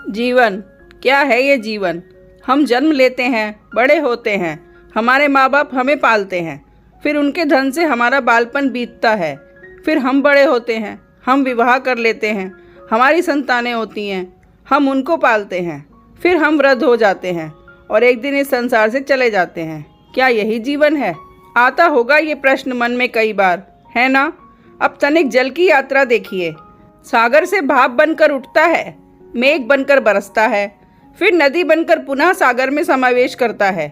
जीवन क्या है ये जीवन? हम जन्म लेते हैं, बड़े होते हैं, हमारे माँ बाप हमें पालते हैं, फिर उनके धन से हमारा बालपन बीतता है, फिर हम बड़े होते हैं, हम विवाह कर लेते हैं, हमारी संतानें होती हैं, हम उनको पालते हैं, फिर हम वृद्ध हो जाते हैं और एक दिन इस संसार से चले जाते हैं। क्या यही जीवन है? आता होगा ये प्रश्न मन में कई बार, है ना? अब तनिक जल की यात्रा देखिए। सागर से भाप बनकर उठता है, मेघ बनकर बरसता है, फिर नदी बनकर पुनः सागर में समावेश करता है,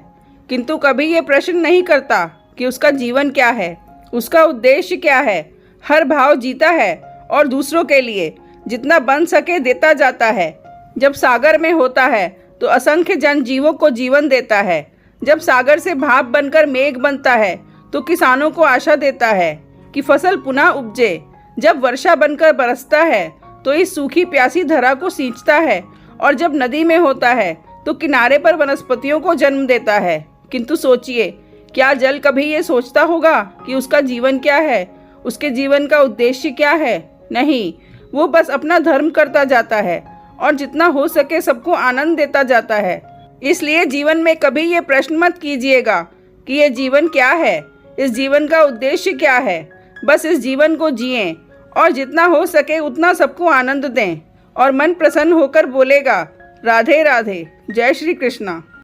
किंतु कभी ये प्रश्न नहीं करता कि उसका जीवन क्या है, उसका उद्देश्य क्या है। हर भाव जीता है और दूसरों के लिए जितना बन सके देता जाता है। जब सागर में होता है तो असंख्य जनजीवों को जीवन देता है। जब सागर से भाप बनकर मेघ बनता है तो किसानों को आशा देता है कि फसल पुनः उपजे। जब वर्षा बनकर बरसता है तो इस सूखी प्यासी धरा को सींचता है, और जब नदी में होता है तो किनारे पर वनस्पतियों को जन्म देता है। किंतु सोचिए, क्या जल कभी ये सोचता होगा कि उसका जीवन क्या है, उसके जीवन का उद्देश्य क्या है? नहीं, वो बस अपना धर्म करता जाता है और जितना हो सके सबको आनंद देता जाता है। इसलिए जीवन में कभी ये प्रश्न मत कीजिएगा कि ये जीवन क्या है, इस जीवन का उद्देश्य क्या है। बस इस जीवन को जिएं और जितना हो सके उतना सबको आनंद दें, और मन प्रसन्न होकर बोलेगा, राधे राधे, जय श्री कृष्णा।